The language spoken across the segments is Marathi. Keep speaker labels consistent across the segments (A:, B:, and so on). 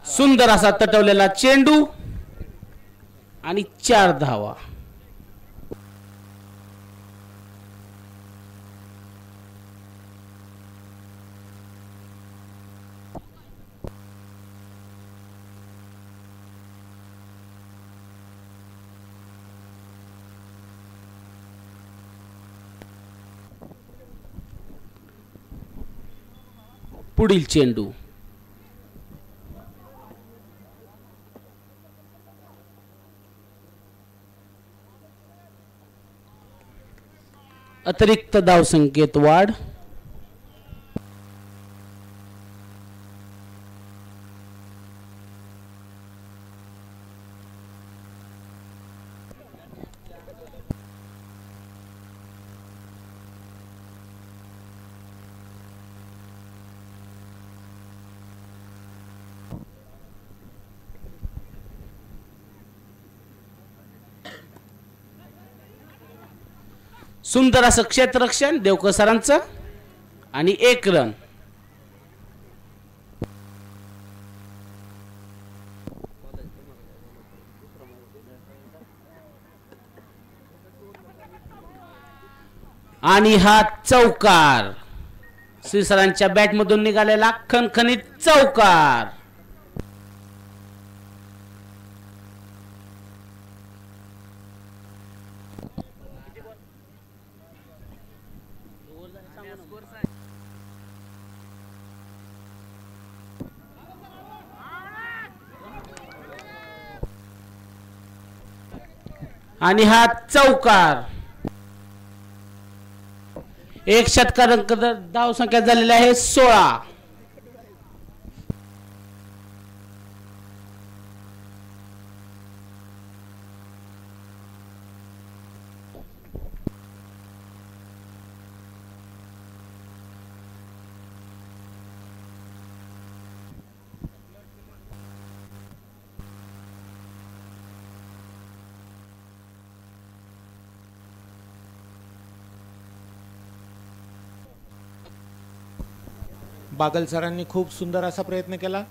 A: सुंदर असा तटवलेला चेंडू आणि 4 धावा. पुढील चेंडू अतिरिक्त धावसंख्येत वाढ. सुंदर असं क्षेत्ररक्षण देवकर सरांचं आणि 1 रन. आणि हा चौकार श्री सरांच्या बॅट मधून निघालेला खणखणीत चौकार. आणि हा चौकार. एक षटकांक धाव संख्या झालेली आहे 16.
B: बागल सरांनी खूप सुंदर असा प्रयत्न केला,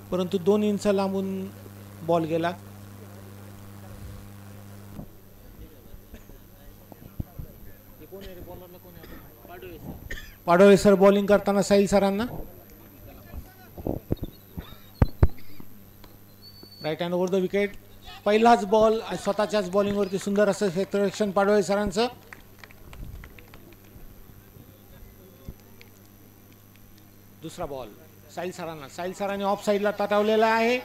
B: परंतु 2 इंच लांबून बॉल गेला. पाडोळे सर बॉलिंग करताना साहिल सरांना right hand over the wicket. पहिलाच बॉल स्वतःच्याच बॉलिंगवरती सुंदर असं क्षेत्ररक्षण पाडोळे सरांचं. दुसरा बॉल साहिल सरांना. साहिल सरांनी ऑफ साईडला ताटावलेला आहे,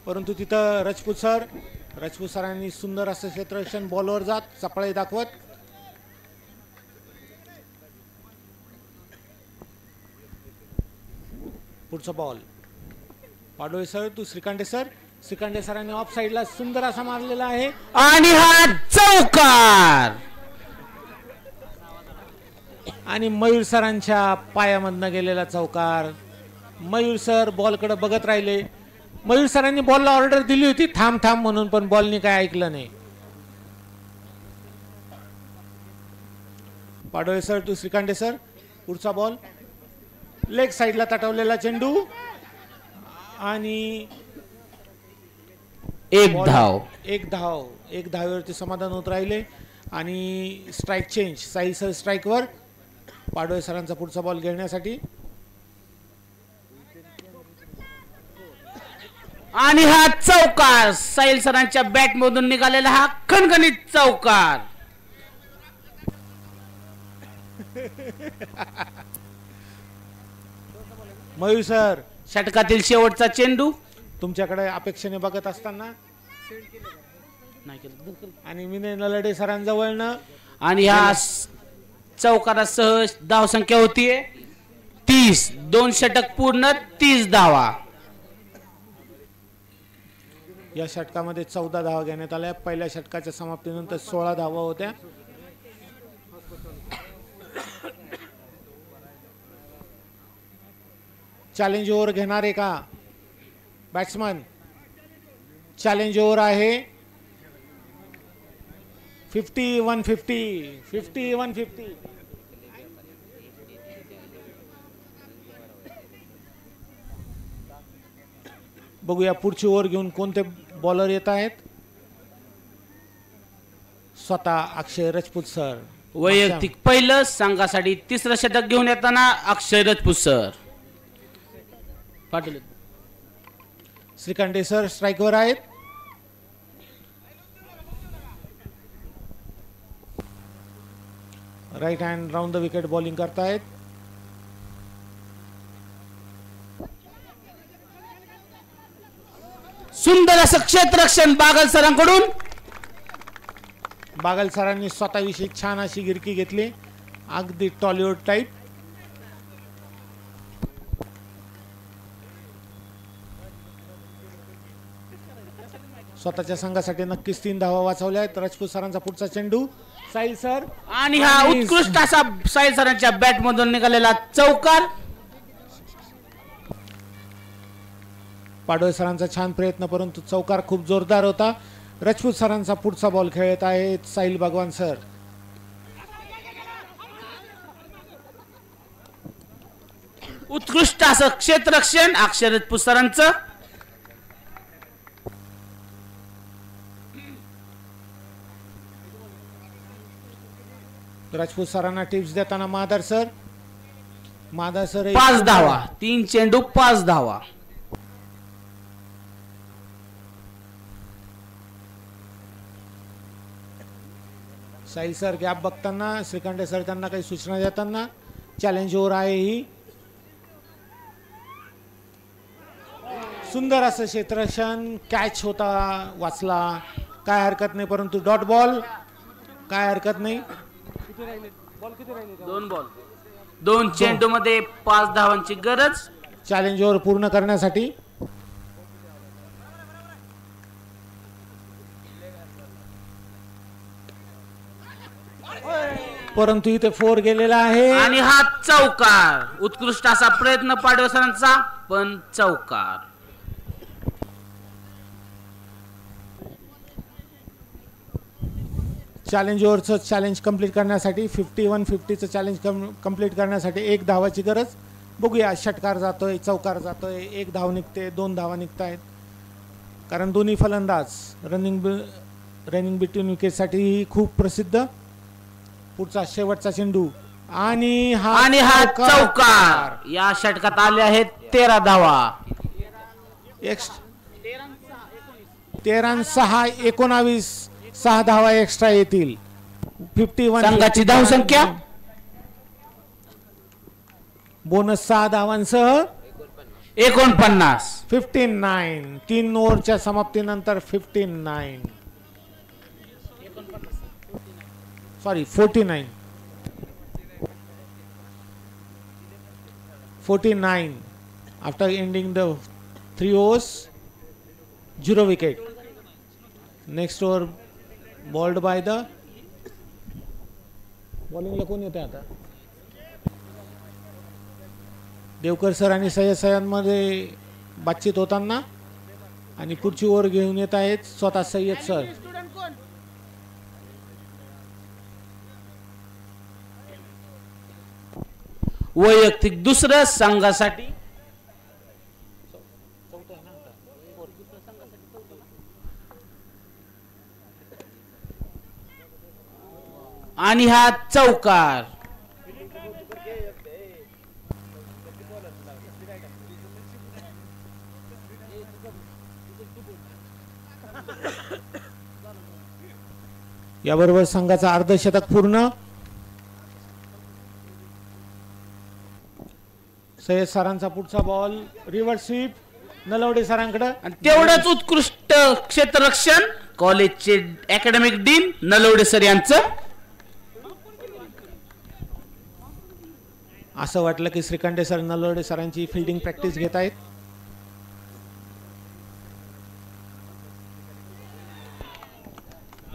B: परंतु तिथं राजपूत सरांनी सुंदर असं क्षेत्ररक्षण बॉलवर जात चपळे दाखवत. पुढचा ball Padole sir to श्रीकांडे sir. श्रीकांडे सरांनी ऑफ साईडला सुंदर असा मारलेला आहे
A: आणि हा चौकार.
B: आणि मयूर सरांच्या पायामधनं गेलेला चौकार. मयूर सर बॉलकडे बघत राहिले. मयूर सरांनी बॉलला ऑर्डर दिली होती थांब थांब म्हणून, पण बॉलनी काय ऐकलं नाही. Padole sir to श्रीकांडे sir. पुढचा बॉल लेग साईडला ताटवलेला चेंडू आणि
A: 1 धाव.
B: एक धावेवरती समाधान होत राहिले आणि strike change. Sahil sir स्ट्राईकवर. Padole सरांचा पुढचा बॉल घेण्यासाठी.
A: आणि हा चौकार. साहिल सरांच्या बॅट मधून निघालेला हा खणखणीत चौकार.
B: मयूर सर
A: षटकातील शेवटचा चेंडू
B: तुमच्याकडे अपेक्षेने बघत असताना आणि विनय नलडे सरांजवळनं.
A: आणि ह्या चौकारासह धावसंख्या होतीये 30. 2 षटक पूर्ण 30 धावा.
B: या षटकामध्ये 14 धावा घेण्यात आल्या. पहिल्या षटकाच्या समाप्तीनंतर 16 धावा होत्या. चॅलेंज ओव्हर घेणारे का बॅट्समन? चॅलेंज ओव्हर आहे 50-150. बघूया पुढची ओव्हर घेऊन कोणते बॉलर येत आहेत. स्वतः अक्षय राजपूत सर.
A: वैयक्तिक पहिलं संघासाठी तिसरं षटक घेऊन येताना अक्षय राजपूत सर. पाटील
B: श्रीकांते सर स्ट्राईकवर आहेत. Right hand round the wicket bowling करतायत.
A: सुंदर असं क्षेत्ररक्षण बागल सरांकडून.
B: बागल सरांनी स्वतःविषयी छान अशी गिरकी घेतली, अगदी टॉलिवूड टाईप. स्वतःच्या संघासाठी नक्कीच 3 धावा वाचवल्या आहेत. राजपूत सरांचा पुढचा चेंडू. साहिल सर
A: आणि हा उत्कृष्ट असा साहिल सरांच्या बॅट मधून निघालेला चौकार.
B: पाडोळे सरांचा छान प्रयत्न, परंतु चौकार खूप जोरदार होता. राजपूत सरांचा पुढचा बॉल खेळत आहेत साहिल भगवान सर.
A: उत्कृष्ट असं क्षेत्ररक्षण अक्षय राजपूत सरांचं.
B: राजपूत सरांना टिप्स देताना महादार सर. महादार सर
A: 5 धावा. 3 चेंडू 5 धावा.
B: साहिल सर गॅप बघताना, श्रीकांते सर त्यांना काही सूचना देताना. चॅलेंज ओव्हर आहे ही. सुंदर असं क्षेत्ररक्षण. कॅच होता, वाचला, काय हरकत नाही, परंतु डॉट बॉल काय हरकत नाही.
A: 2 बॉल 2 चेंडू मध्ये 5 धावांची गरज.
B: चॅलेंज ओव्हर पूर्ण करण्यासाठी. परंतु इथे 4 गेलेला आहे
A: आणि हा चौकार. उत्कृष्ट असा प्रयत्न पाडवे सरांचा, पण चौकार.
B: चॅलेंज ओव्हरचं चॅलेंज कंप्लीट करण्यासाठी 51-50चं चॅलेंज कंप्लीट करण्यासाठी 1 धावाची गरज. बघूया षटकार जातोय, चौकार जातोय, 1 धाव निघते, 2 धावा निघतायत, कारण दोन्ही फलंदाज रनिंग बिटवीन विकेटसाठी खूप प्रसिद्ध. पुढचा शेवटचा चेंडू आणि हा
A: चौकार. या षटकात आले आहेत 13 धावा.
B: 13-6-19 6 धावा एक्स्ट्रा येतील. 51
A: संघाची धावसंख्या
B: बोनस 6 धावांसह
A: 49.
B: 59. 3 ओव्हरच्या समाप्तीनंतर 49 sorry 49 after ending the 3 overs. 0 wicket. Next over bowled by the. बॉलिंगला कोण येते आता? देवकर सर आणि सय्यद सरांमध्ये बातचीत होताना, आणि पुढची ओव्हर घेऊन येत आहेत स्वतः सय्यद सर.
A: वैयक्तिक दुसरं संघासाठी. आणि हा चौकार.
B: याबरोबर संघाचा अर्धशतक पूर्ण. सय्यद सरांचा पुढचा बॉल रिव्हर्स स्वीप नलवडे सरांकडे.
A: आणि तेवढंच उत्कृष्ट क्षेत्ररक्षण कॉलेजचे अकॅडमिक डीन नलवडे सर यांचं.
B: असं वाटलं की श्रीकांते सर नलवडे सरांची फिल्डिंग प्रॅक्टिस घेत आहेत.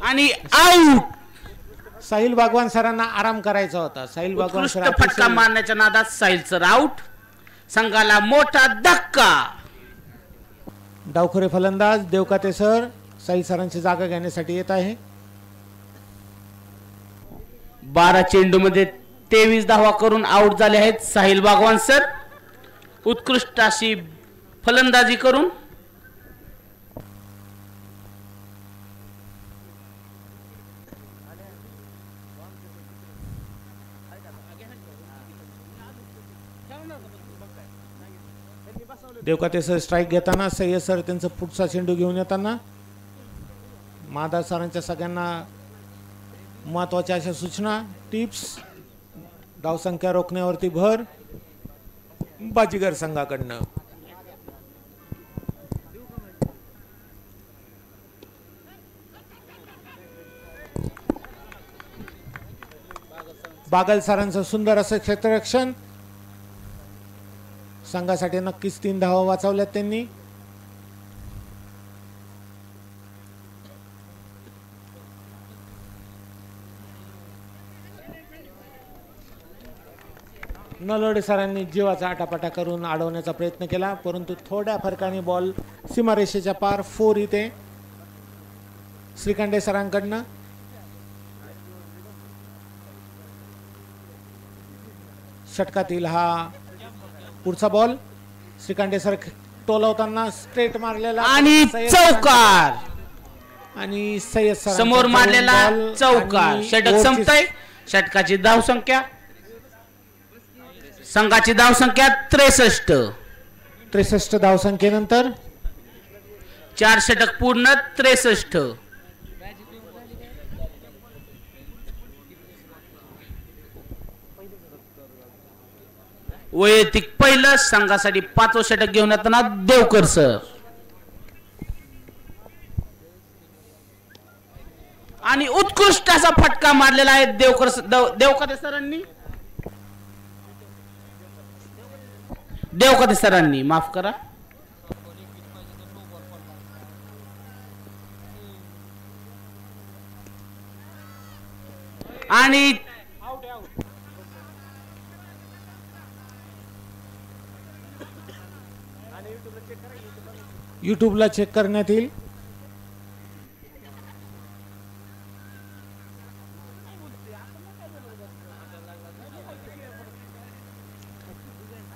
A: आणि आउट.
B: साहिल बागवान सरांना आराम करायचा होता. साहिल बागवान सर
A: फटका मारण्याच्या नादात साहिल सर आउट. संघाला मोठा धक्का.
B: डावखोरे फलंदाज देवकाते सर साहिल सरांची जागा घेण्यासाठी येत आहे.
A: 12 चेंडू मध्ये 23 धावा करून आउट झाले आहेत साहिल बागवान सर. उत्कृष्ट अशी फलंदाजी करून
B: देवकाते सर स्ट्राईक घेताना, सय्यद सर त्यांचा पुढचा चेंडू घेऊन येताना. महादास सरांच्या सगळ्यांना महत्त्वाच्या अशा सूचना, टिप्स. धावसंख्या रोखण्यावरती भर बाजीगर संघाकडनं. बागल सरांचं सुंदर असं क्षेत्ररक्षण. संघासाठी नक्कीच 3 धावा वाचवल्यात त्यांनी. नलोडे सरांनी जीवाचा आटापाटा करून अडवण्याचा प्रयत्न केला, परंतु थोड्या फरकाने बॉल सीमारेषेच्या पार 4 इथे श्रीखंडे सरांकडनं. षटकातील हा पुढचा बॉल. श्रीखंडे सर टोलवताना स्ट्रेट मारलेला
A: आणि चौकार.
B: आणि सय्यद सर
A: समोर मारलेला चौकार. षटक संपतंय. षटकाची धावसंख्या, संघाची धावसंख्या 63
B: धावसंख्येनंतर
A: 4 षटक पूर्ण 63. वैयक्तिक पहिलं संघासाठी 5वं षटक घेऊन येताना देवकर सर. आणि उत्कृष्ट असा फटका मारलेला आहे देवकाते सरांनी माफ करा. आणि
B: युट्यूबला चेक करण्यात येईल.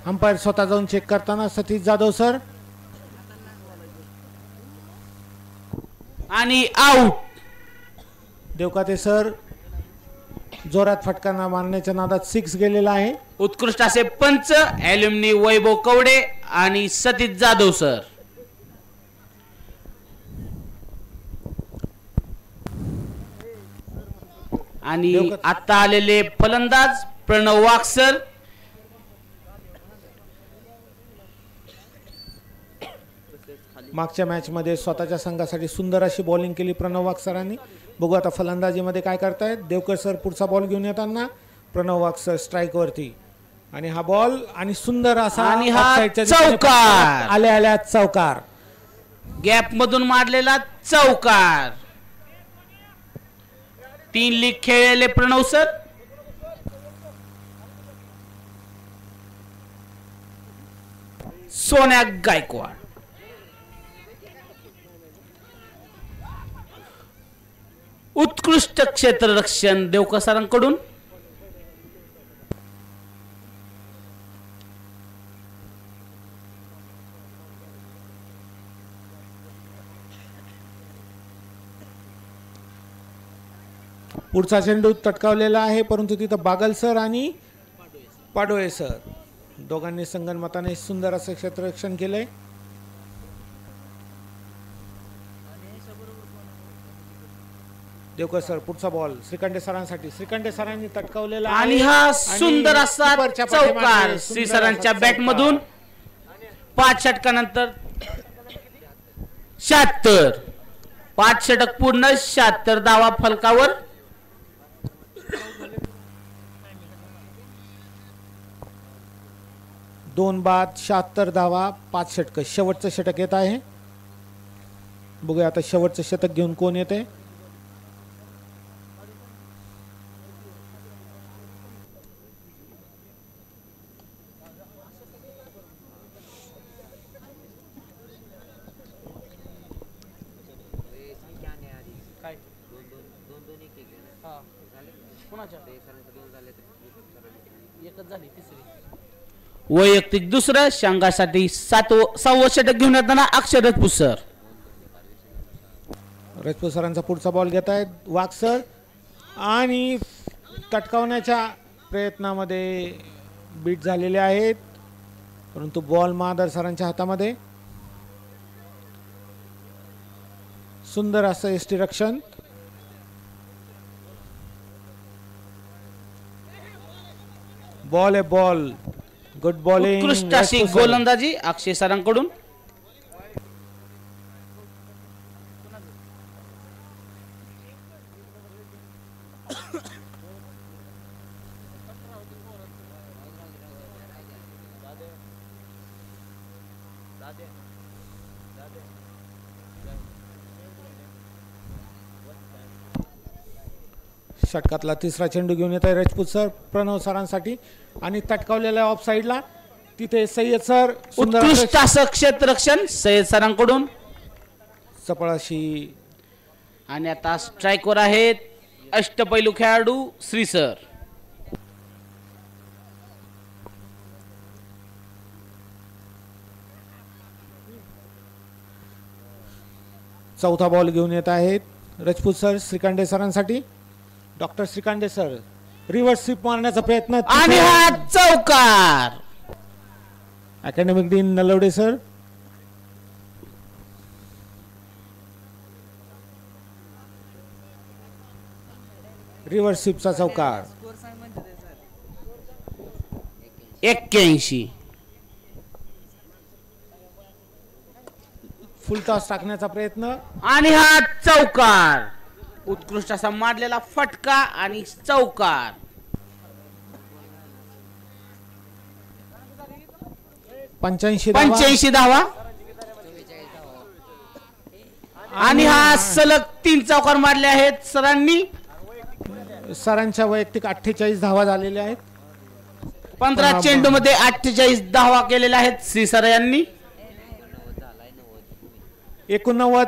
B: अंपायर स्वतः जाऊन चेक करताना सतीश जाधव सर.
A: आणि आउट.
B: देवकाते सर जोरात फटका मारण्याच्या नादात 6 गेलेला आहे.
A: उत्कृष्ट असे पंच ॲल्युमिनी वैभव कवडे आणि सतीश जाधव सर. आणि आता आलेले फलंदाज प्रणव वाघ सर.
B: मागच्या मॅच मध्ये स्वतःच्या संघासाठी सुंदर अशी बॉलिंग केली प्रणव वाघ सरांनी. बघू आता फलंदाजीमध्ये काय करतायत. देवकर सर पुढचा बॉल घेऊन येताना प्रणव वाघ सर स्ट्राईक वरती. आणि हा बॉल आणि सुंदर असा
A: आणि हा चौकार.
B: आल्या चौकार.
A: गॅप मधून मारलेला चौकार. 3 लीग खेळलेले प्रणव सर. सोन्या गायकवाड. उत्कृष्ट क्षेत्ररक्षण देवकर सरांकडून.
B: पुढचा चेंडू तटकावलेला आहे, परंतु तिथं बागल सर आणि पाडोळे सर दोघांनी संगनमताने सुंदर असं क्षेत्ररक्षण केलंय. देवकर सर पुढचा बॉल श्रीखंडे सरांसाठी. श्रीखंडे सरांनी तटकावलेला
A: आणि हा सुंदर असा चौकार श्री सरांच्या बॅट मधून. 5 षटकानंतर 76. 5 षटक पूर्ण 76 धावा फलकावर.
B: दोन बाद 76 धावा 5 षटक. शेवटचं षटक येत आहे. बघूया आता शेवटचं शतक घेऊन कोण येते.
A: वैयक्तिक दुसरं संघासाठी 6वं षटक घेऊन येताना अक्षर राजपूत सर.
B: राजपूत सरांचा पुढचा बॉल घेत आहेत वाघ सर आणि तटकावण्याच्या प्रयत्नामध्ये बीट झालेले आहेत. परंतु बॉल महादर सरांच्या हातामध्ये. सुंदर असं यष्टी रक्षण. बॉल आहे बॉल. Good bowling.
A: उत्कृष्ट अशी गोलंदाजी अक्षय सरांकडून.
B: षटकातला तिसरा चेंडू घेऊन येत आहे राजपूत सर प्रणव सरांसाठी आणि तटकावलेल्या ऑफ साइडला तिथे सय्यद सर.
A: उत्कृष्ट असं क्षेत्ररक्षण सय्यद सरांकडून.
B: चपळ अशी.
A: आणि आता स्ट्राईकवर आहेत अष्टपैलू खेळाडू श्री सर.
B: चौथा बॉल घेऊन येत आहेत राजपूत सर श्रीकांडे सरांसाठी. Doctor Shrikande sir reverse sweep मारण्याचा प्रयत्न
A: आणि हा चौकार.
B: Academic dean Nalawade sir. Reverse स्वीपचा चौकार.
A: 81.
B: फुल टॉस टाकण्याचा प्रयत्न
A: आणि हा चौकार. उत्कृष्ट असा मारलेला फटका आणि चौकार.
B: 85
A: धावा. आणि हा सलग 3 चौकार मारले आहेत सरांनी.
B: सरांच्या वैयक्तिक 48 धावा झालेल्या आहेत.
A: 15 चेंडू मध्ये 48 धावा केलेल्या आहेत श्री सर यांनी.
B: 89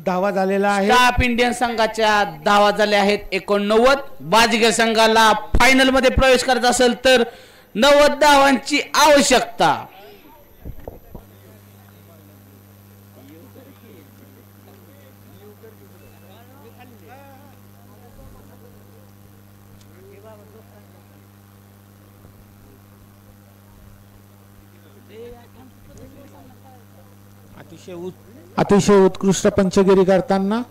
B: धावा झालेला आहे.
A: स्टाफ इंडियन संघाच्या धावा झाल्या आहेत 89. बाजीगर संघाला फायनल मध्ये प्रवेश करायचा असेल तर 90 धावांची आवश्यकता.
B: अतिशय उत्कृष्ट पंचगिरी करताना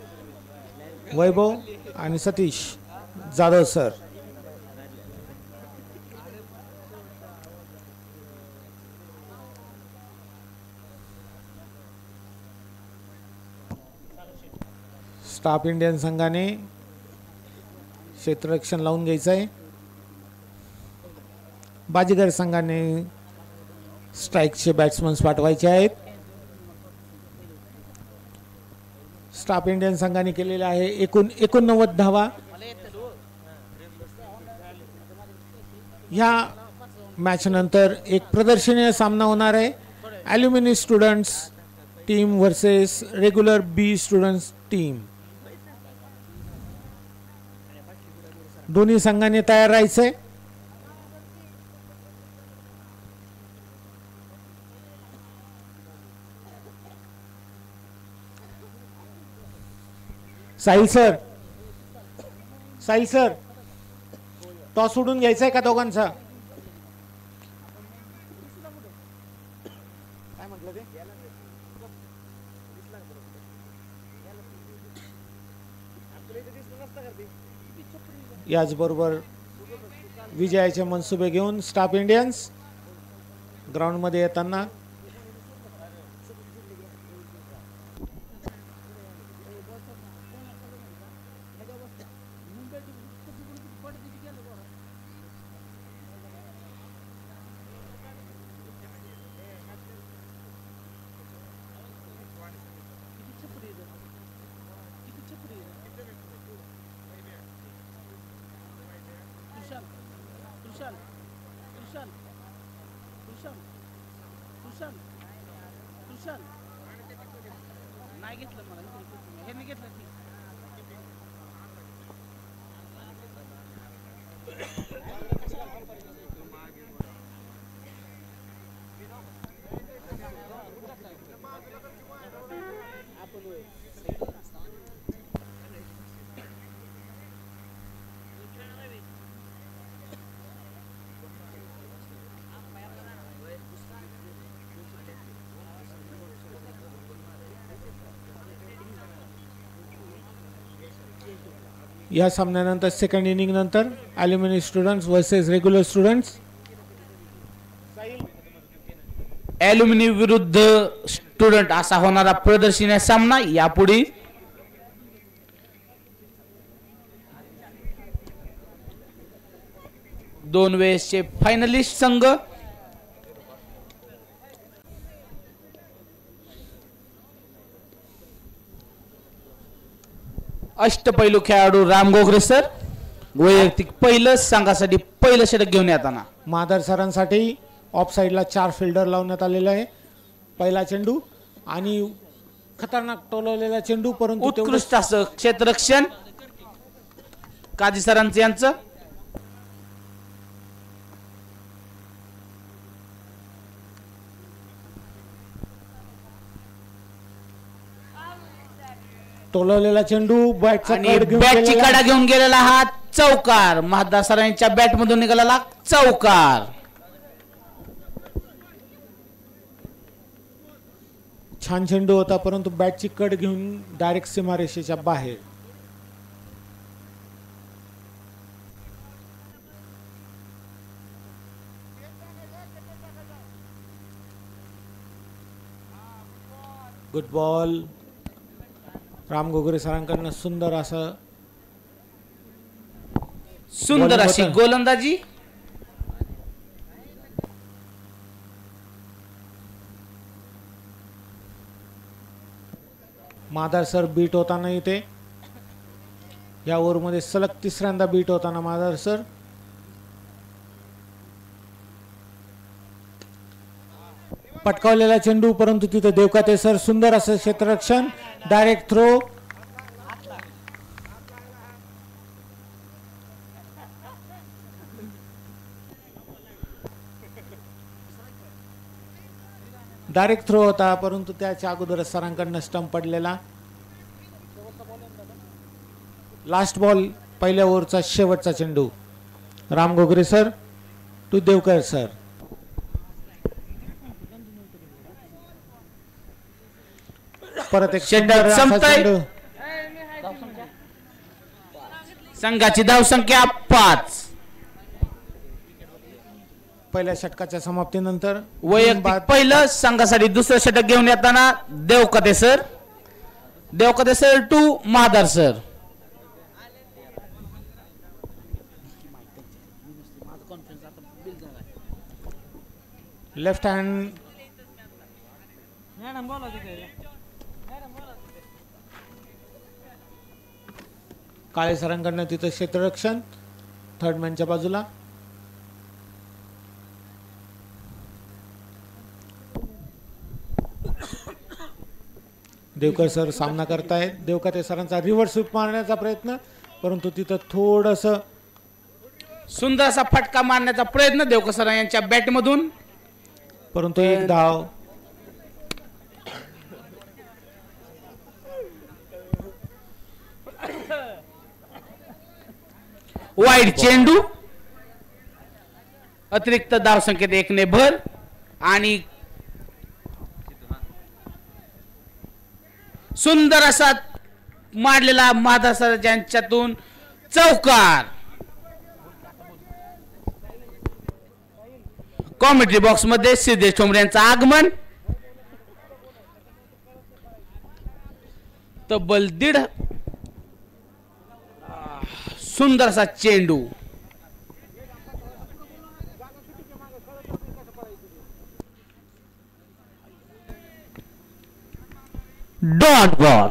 B: वैभव आणि Satish Jadhav sir. Staff Indian संघाने क्षेत्ररक्षण लावून घ्यायचं आहे. बाजीगर संघाने स्ट्राईकचे बॅट्समन पाठवायचे आहेत. स्टाफ इंडियन संघाने केलेला आहे 89 धावा. ह्या मॅच नंतर एक प्रदर्शनीय सामना होणार आहे. ॲल्युमिनी स्टुडंट्स टीम वर्सेस रेग्युलर बी स्टुडंट्स टीम. दोन्ही संघाने तयार राहायचंय. साहिल सर टॉस सोडून घ्यायचा आहे का दोघांचा. काय म्हटलं ते. याचबरोबर विजयाचे मनसुबे घेऊन स्टाफ इंडियन्स ग्राउंड मध्ये येताना
A: नाही घेतलं मला हे घेतलं.
B: या सामन्यानंतर सेकंड इनिंग नंतर ॲल्युमिनी स्टुडंट्स वर्सेस रेग्युलर स्टुडंट्स.
A: ॲल्युमिनी विरुद्ध स्टुडंट असा होणारा प्रदर्शनी सामना. यापुढे दोन वेळेसचे फायनलिस्ट संघ अष्टपैलू खेळाडू राम गोगरे सर वैयक्तिक पहिलं संघासाठी पहिलं षटक घेऊन येताना.
B: माधर सरांसाठी ऑफ साईडला 4 फिल्डर लावण्यात आलेले आहे. पहिला चेंडू आणि खतरनाक टोलवलेला चेंडू, परंतु
A: उत्कृष्ट असं क्षेत्ररक्षण काजी सरांचं यांचं.
B: टोलवलेला चेंडू बॅटचा
A: आणि बॅटची कडा घेऊन गेलेला हा चौकार. महादार सरांच्या बॅट मधून निघालेला चौकार.
B: छान चेंडू होता, परंतु बॅटची कड घेऊन डायरेक्ट सीमारेषेच्या बाहेर. Good ball. राम गोगरे सरांकडनं सुंदर असं
A: सुंदर अशी गोलंदाजी.
B: माधार सर बीट होताना इथे या ओव्हरमध्ये सलग तिसऱ्यांदा बीट होताना माधार सर. पटकावलेला चेंडू, परंतु तिथे देवकाते सर सुंदर असं क्षेत्ररक्षण. Direct throw. डायरेक्ट थ्रो होता, परंतु त्याच्या अगोदरच सरांकडनं स्टंप पडलेला. लास्ट बॉल पहिल्या ओव्हरचा शेवटचा चेंडू. राम गोगरे सर टू देवकर सर. परत एक
A: षटक संपतंय. संघाची धावसंख्या 5.
B: पहिल्या षटकाच्या समाप्तीनंतर
A: वैयक्तिक पहिलं संघासाठी दुसरं षटक घेऊन येताना Devkate sir. Devkate sir to Mahadar sir.
B: Left hand Kale सरांकडनं तिथं क्षेत्ररक्षण थर्ड मॅनच्या बाजूला. देवकर सर सामना करतायत. देवकते सरांचा रिव्हर्स स्वीप मारण्याचा प्रयत्न, परंतु तिथं थोडस
A: सुंदर असा फटका मारण्याचा प्रयत्न देवकर सर यांच्या बॅट मधून,
B: परंतु एक धाव.
A: वाईड चेंडू. अतिरिक्त धाव संख्येत 1 ने भर आणि सुंदर असा मारलेला महादार सर यांच्यातून चौकार. कॉमेंट्री बॉक्स मध्ये सिद्धेश ठोंबरे यांचं आगमन. तब्बल 1.5 सुंदर असा चेंडू. Dot ball.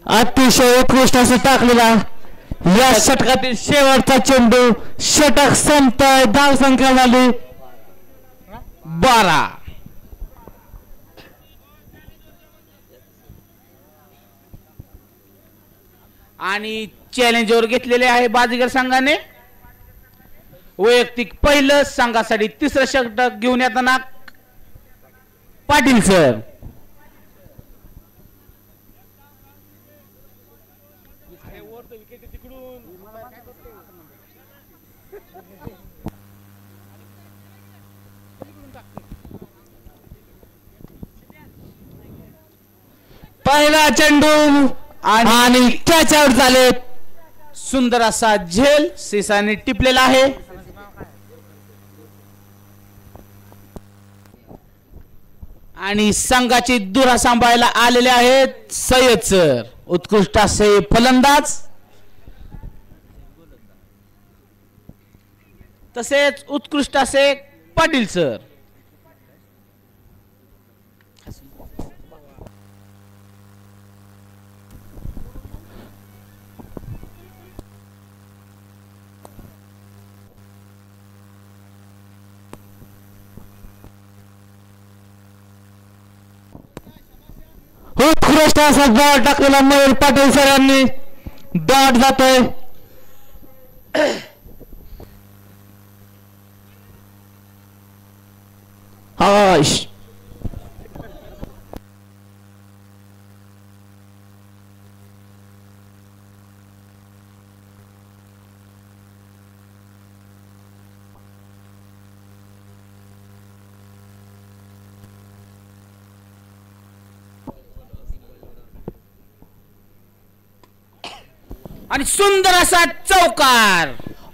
C: अतिशय उत्कृष्ट असं टाकलेला या षटकातील शेवटचा चेंडू. षटक संपतोय. धाव संख्या झाली
A: 12. आणि चॅलेंजवर घेतलेले आहे बाजीगर संघाने. वैयक्तिक पहिलं संघासाठी तिसरं षटक घेऊन येताना पाटील सर.
C: पहिला चेंडू आणि त्याच्यावर झाले.
A: सुंदर असा झेल सिसाने टिपलेला आहे. आणि संघाची धुरा सांभाळायला आलेले आहेत सय्यद सर, उत्कृष्ट असे फलंदाज, तसेच उत्कृष्ट असे पाटील सर.
C: उत्कृष्ट असा बॉल टाकलेला मयूर पाटील सरांनी. डॉट जातोय. हाश
A: आणि सुंदर असा चौकार.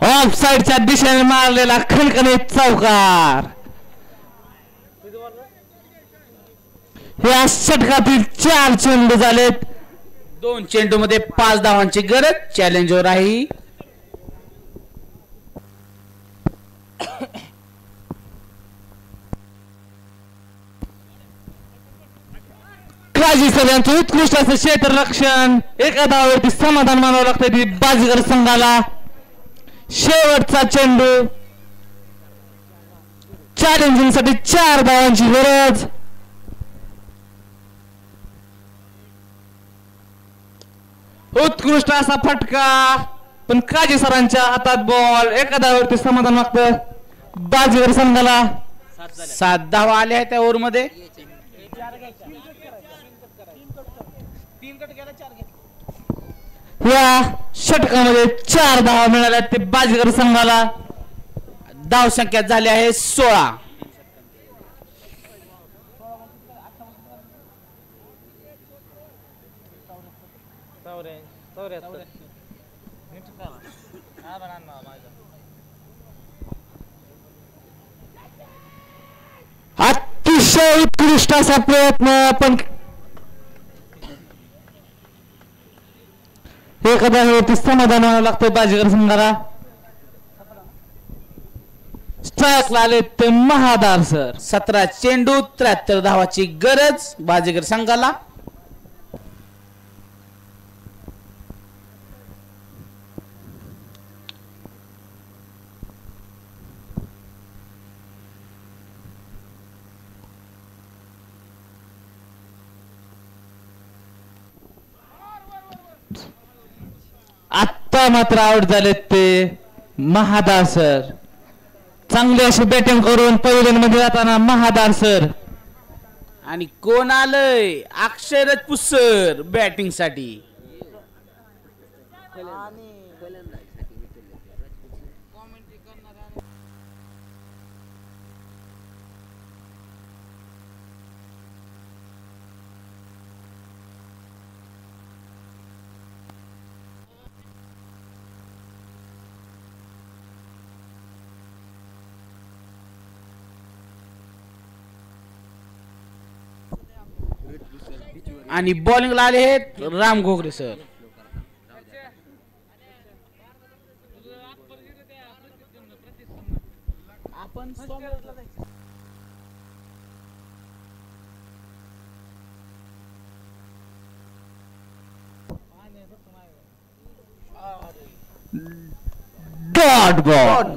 C: ऑफ साइडच्या दिशेने मारलेला खणखणीत चौकार. या षटकातील 4 चेंडू झालेत.
A: 2 चेंडू मध्ये 5 धावांची गरज. चॅलेंजवर आहे.
C: काजी सगळ्यांचं उत्कृष्ट असं क्षेत्ररक्षण. एका धावावरती समाधान मानावं लागतं ती बाजीगर संघाला. शेवटचा चेंडू. चॅलेंजिंग साठी 4 धावांची गरज. उत्कृष्ट असा फटका, पण काजी सरांच्या हातात बॉल. एका धावावरती समाधान मागतं बाजीगर संघाला.
A: 7 धावा आल्या आहेत त्या ओव्हर मध्ये.
C: या षटकामध्ये 4 धावा मिळाल्या ते बाजीगर संघाला.
A: धाव संख्या झाली आहे 16.
C: अतिशय उत्कृष्ट असा प्रयत्न, पण एखाद्या वेळी समाधान व्हावं लागतं बाजीगर संघाला. स्ट्राईकला आले ते महादार सर.
A: 17 चेंडू 73 धावाची गरज बाजीगर संघाला.
C: आत्ता मात्र आउट झालेत ते महादार सर. चांगली अशी बॅटिंग करून पहिल्यांमध्ये जाताना महादार सर.
A: आणि कोण आलंय? अक्षय राजपूत सर बॅटिंग साठी. आणि बॉलिंगला आले आहेत राम घोगरे सर. आपण
C: डॉट बॉल.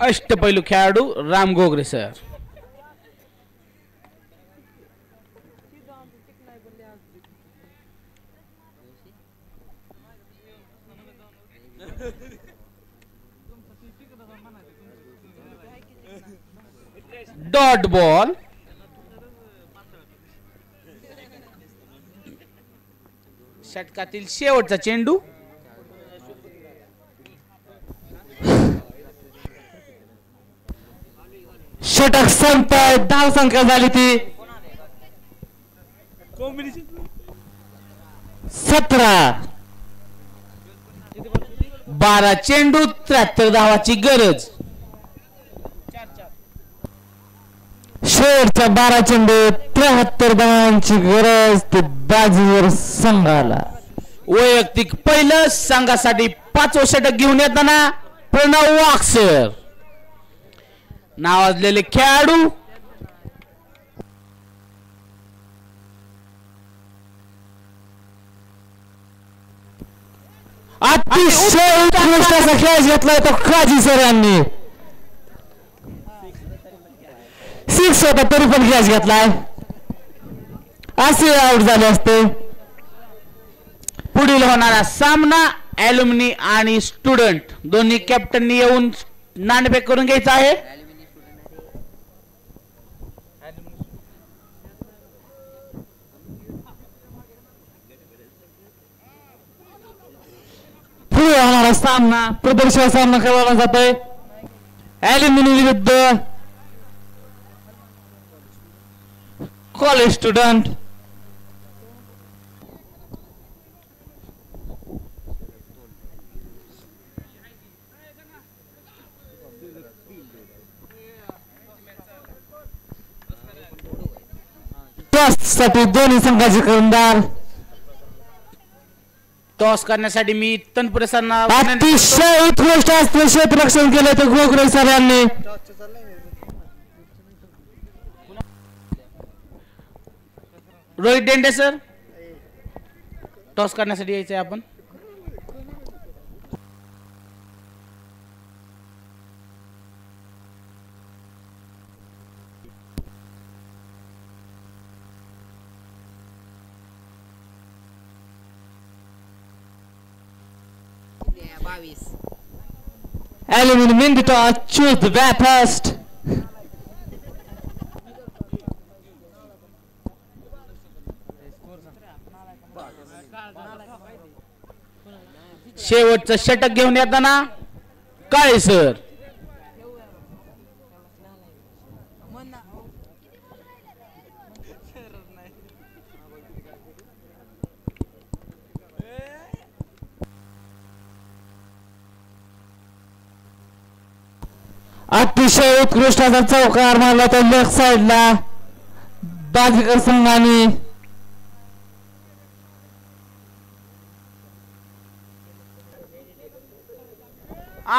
A: अष्टपैलू खेळाडू Ram Ghogare sir. Dot ball. षटकातील शेवटचा चेंडू.
C: षटक संपताय. धाव संख्या झाली ती 17.
A: 12 चेंडू 73 धावाची गरज.
C: शेवटच्या 12 चेंडू 73 धावांची गरज ते बाजीवर संघाला.
A: वैयक्तिक पहिलं संघासाठी 5वं षटक घेऊन येताना प्रणव वाकसर नावाजलेले खेळाडू.
C: अतिशय उत्कृष्ट असा खेळ घेतलाय तो काजी सर यांनी. 6 होता तरी पण कॅच घेतलाय. असे आउट झाले असते.
A: पुढील होणारा सामना ॲल्युमिनी आणि स्टुडंट दोन्ही कॅप्टननी येऊन नाणेफेक करून घ्यायचा आहे.
C: पुढे होणारा सामना प्रदर्शन सामना खेळवला जातोय. ॲल्युमिनी विरुद्ध कॉलेज स्टुडंट. साठी दोन्ही संघाचे कर्णधार.
A: टॉस करण्यासाठी मी तनपुरे सरांना
C: अतिशय उत्कृष्ट असते क्षेत्ररक्षण केलं ते गोगरे सर यांनी.
A: रोहित डेंडे सर टॉस करण्यासाठी यायचंय आपण.
C: ॲल्युमिनी mean to choose the bat first.
A: शेवटचं षटक घेऊन येताना काळे सर.
C: अतिशय उत्कृष्ट असा चौकार मारला तो लेफ्ट साइडला बाजीकर संघाने.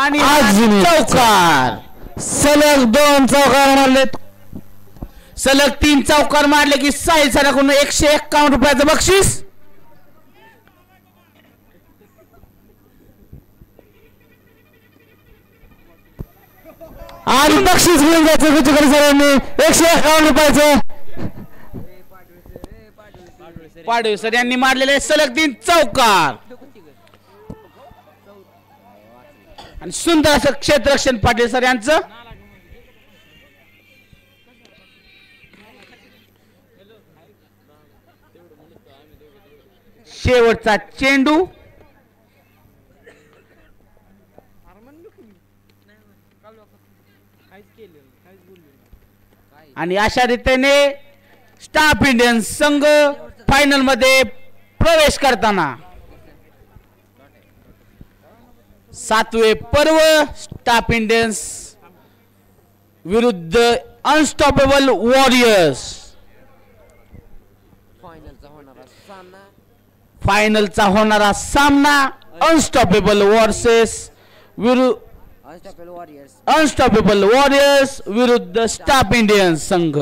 A: आणि
C: चौकार सलग 2 चौकार मारलेत.
A: सलग 3 चौकार मारले की साहिल सराकडून 151 रुपयाचं बक्षीस.
C: आणि बक्षीस घेऊन जायचं गुजकर सरांनी 151 रुपयाचं.
A: पाडवे सर यांनी मारलेले सलग 3 चौकार आणि सुंदर असं क्षेत्ररक्षण पाटील सर यांचं. शेवटचा चेंडू आणि अशा रीतीने स्टाफ इंडियन संघ फायनल मध्ये प्रवेश करताना 7वे पर्व स्टाफ इंडियन्स विरुद्ध अनस्टॉपेबल वॉरियर्स. फायनलचा होणारा सामना अनस्टॉपेबल वॉरियर्स विरुद्ध स्टाफ इंडियन संघ.